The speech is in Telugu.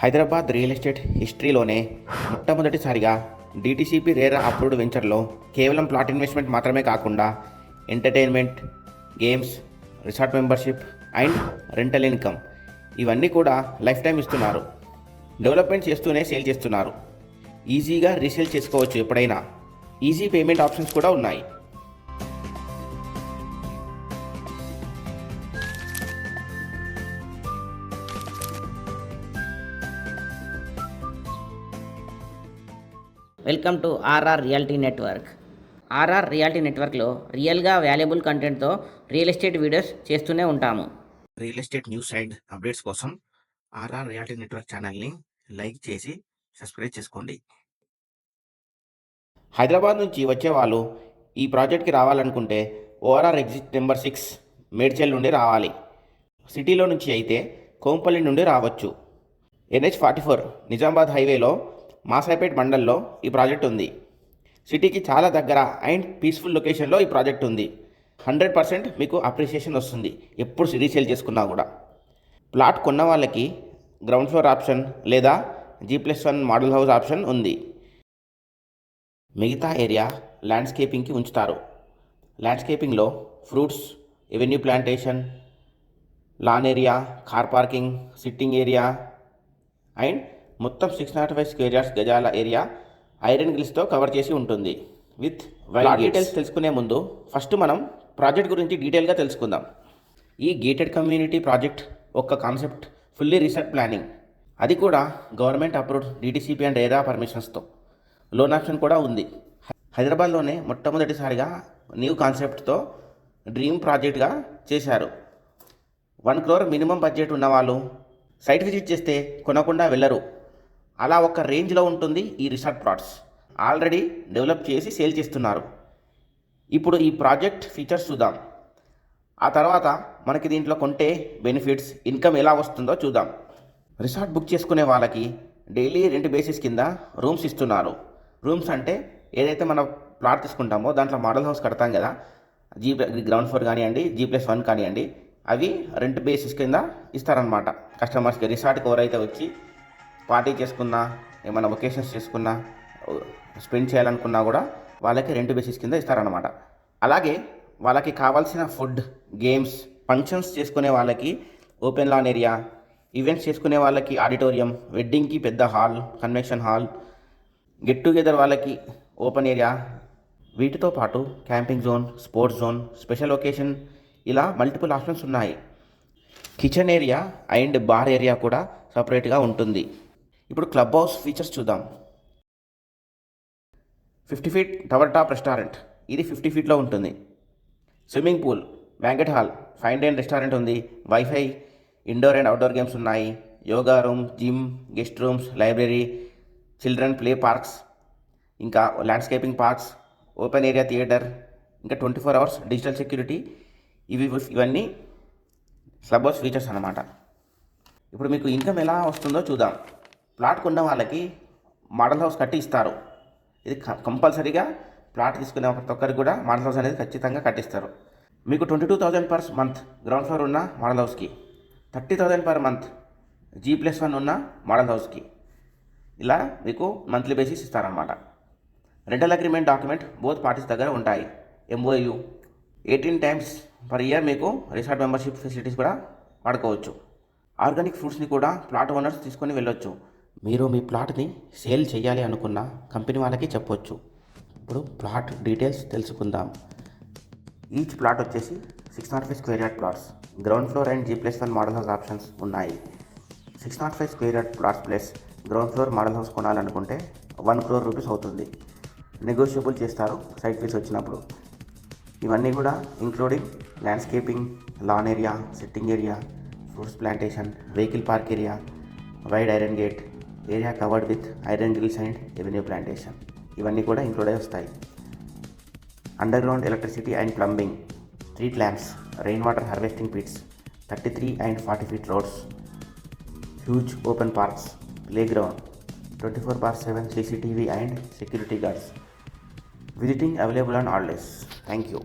హైదరాబాద్ రియల్ ఎస్టేట్ హిస్టరీలోనే మొట్టమొదటిసారిగా డీటీసీపీ రేరా అప్రూవ్డ్ వెంచర్లో కేవలం ప్లాట్ ఇన్వెస్ట్మెంట్ మాత్రమే కాకుండా entertainment, games, resort membership and rental income ఇవన్నీ కూడా లైఫ్ టైం ఇస్తున్నారు. డెవలప్మెంట్ చేస్తూనే సేల్ చేస్తున్నారు. ఈజీగా రీసేల్ చేసుకోవచ్చు. ఎప్పుడైనా ఈజీ పేమెంట్ ఆప్షన్స్ కూడా ఉన్నాయి. Welcome to RR realty network. RR realty నెట్వర్క్లో రియల్గా వాల్యుబుల్ కంటెంట్తో రియల్ ఎస్టేట్ వీడియోస్ చేస్తూనే ఉంటాము. Real estate news and updates కోసం ఆర్ఆర్ రియాలిటీ నెట్వర్క్ ఛానల్ని లైక్ చేసి సబ్స్క్రైబ్ చేసుకోండి. హైదరాబాద్ నుంచి వచ్చే వాళ్ళు ఈ ప్రాజెక్ట్కి రావాలనుకుంటే ఓఆర్ఆర్ ఎగ్జిట్ నెంబర్ 6 మేడ్చల్ నుండి రావాలి. సిటీలో నుంచి అయితే కోంపల్లి నుండి రావచ్చు. NH-44 నిజామాబాద్ హైవేలో మాసాపేట్ మండల్లో ఈ ప్రాజెక్ట్ ఉంది. సిటీకి చాలా దగ్గర అండ్ పీస్ఫుల్ లొకేషన్లో ఈ ప్రాజెక్ట్ ఉంది. 100% మీకు అప్రిషియేషన్ వస్తుంది ఎప్పుడు రీసేల్ చేసుకున్నా కూడా. ప్లాట్ కొన్న వాళ్ళకి గ్రౌండ్ ఫ్లోర్ ఆప్షన్ లేదా G+1 మోడల్ హౌస్ ఆప్షన్ ఉంది. మిగతా ఏరియా ల్యాండ్స్కేపింగ్కి ఉంచుతారు. ల్యాండ్స్కేపింగ్లో fruits, avenue plantation, lawn area, car parking, sitting area and మొత్తం 605 స్క్వేర్ యార్డ్స్ గజాల ఏరియా ఐరన్ గ్రిల్స్తో కవర్ చేసి ఉంటుంది. విత్ వైడ్ డీటెయిల్స్ తెలుసుకునే ముందు ఫస్ట్ మనం ప్రాజెక్ట్ గురించి డీటెయిల్గా తెలుసుకుందాం. ఈ గేటెడ్ కమ్యూనిటీ ప్రాజెక్ట్ ఒక కాన్సెప్ట్ ఫుల్లీ రీసెర్చ్ ప్లానింగ్, అది కూడా government approved DTCP and RERA పర్మిషన్స్తో. లోన్ ఆప్షన్ కూడా ఉంది. హైదరాబాద్లోనే మొట్టమొదటిసారిగా న్యూ కాన్సెప్ట్తో డ్రీమ్ ప్రాజెక్ట్గా చేశారు. 1 crore మినిమం బడ్జెట్ ఉన్నవాళ్ళు సైట్ విజిట్ చేస్తే కొనకుండా వెళ్ళరు. అలా ఒక రేంజ్లో ఉంటుంది ఈ రిసార్ట్ ప్లాట్స్. ఆల్రెడీ డెవలప్ చేసి సేల్ చేస్తున్నారు. ఇప్పుడు ఈ ప్రాజెక్ట్ ఫీచర్స్ చూద్దాం. ఆ తర్వాత మనకి దీంట్లో కొంటే బెనిఫిట్స్, ఇన్కమ్ ఎలా వస్తుందో చూద్దాం. రిసార్ట్ బుక్ చేసుకునే వాళ్ళకి డైలీ రెంట్ బేసిస్ కింద రూమ్స్ ఇస్తున్నారు. రూమ్స్ అంటే ఏదైతే మనం ప్లాట్ తీసుకుంటామో దాంట్లో మోడల్ హౌస్ కడతాం కదా, గ్రౌండ్ ఫ్లోర్ కానివ్వండి, G+1 కానివ్వండి, అవి రెంట్ బేసిస్ కింద ఇస్తారనమాట కస్టమర్స్కి. రిసార్ట్కి ఎవరైతే వచ్చి పార్టీ చేసుకున్నా, ఏమైనా ఒకేషన్స్ చేసుకున్నా, స్పెండ్ చేయాలనుకున్నా కూడా వాళ్ళకి రెంట్ బేసిస్ కింద ఇస్తారనమాట. అలాగే వాళ్ళకి కావాల్సిన ఫుడ్, గేమ్స్, ఫంక్షన్స్ చేసుకునే వాళ్ళకి ఓపెన్ లాన్ ఏరియా, ఈవెంట్స్ చేసుకునే వాళ్ళకి ఆడిటోరియం, వెడ్డింగ్కి పెద్ద hall, convention hall, get together వాళ్ళకి ఓపెన్ ఏరియా, వీటితో పాటు camping zone, sports zone, special occasion, ఇలా మల్టిపుల్ ఆప్షన్స్ ఉన్నాయి. Kitchen area and bar area కూడా సపరేట్గా ఉంటుంది. ఇప్పుడు క్లబ్ హౌస్ ఫీచర్స్ చూద్దాం. 50 feet టవర్ టాప్ రెస్టారెంట్, ఇది 50 feetలో ఉంటుంది. Swimming pool, banquet hall, fine dine restaurant ఉంది. Wifi, indoor and outdoor games ఉన్నాయి. Yoga room, gym, guest rooms, library, children play parks, ఇంకా landscaping parks, open area theatre, ఇంకా 24 hours డిజిటల్ సెక్యూరిటీ. ఇవన్నీ క్లబ్ హౌస్ ఫీచర్స్ అన్నమాట. ఇప్పుడు మీకు ఇన్కమ్ ఎలా వస్తుందో చూద్దాం. ప్లాట్ కొన్న వాళ్ళకి మోడల్ హౌస్ కట్టి ఇస్తారు. ఇది కంపల్సరీగా ప్లాట్ తీసుకునే ప్రతి ఒక్కరికి కూడా మోడల్ హౌస్ అనేది ఖచ్చితంగా కట్టిస్తారు. మీకు 22,000 per month గ్రౌండ్ ఫ్లోర్ ఉన్న మోడల్ హౌస్కి, 30,000 per month G+1 ఉన్న మోడల్ హౌస్కి, ఇలా మీకు మంత్లీ బేసిస్ ఇస్తారనమాట. Rental agreement document both parties దగ్గర ఉంటాయి. MOU 18 times per year మీకు రిసార్ట్ మెంబర్షిప్ ఫెసిలిటీస్ కూడా వాడుకోవచ్చు. ఆర్గానిక్ ఫ్రూట్స్ని కూడా ప్లాట్ ఓనర్స్ తీసుకొని వెళ్ళొచ్చు. మీరు మీ ప్లాట్ని సేల్ చేయాలి అనుకున్న కంపెనీ వాళ్ళకి చెప్పొచ్చు. ఇప్పుడు ప్లాట్ డీటెయిల్స్ తెలుసుకుందాం. ఈచ్ ప్లాట్ వచ్చేసి 605 square yard plots. Ground floor and G+1 model house options ఉన్నాయి. 605 square yard plots plus ground floor model house కొనాలనుకుంటే 1 crore rupees అవుతుంది. నెగోషియబుల్ చేస్తారు సైట్ ఫీస్ వచ్చినప్పుడు. ఇవన్నీ కూడా including landscaping, lawn area, sitting area, fruits plantation, vehicle park area, wide iron gate, area covered with iron grills and avenue plantation, ఇవన్నీ కూడా ఇంక్లూడ్ అయి వస్తాయి. Under ground electricity and plumbing, street lamps, rain water harvesting pits, 33 and 40 feet roads, huge open parks, play ground, 24/7 CCTV and security guards. Visiting available on all days. Thank you.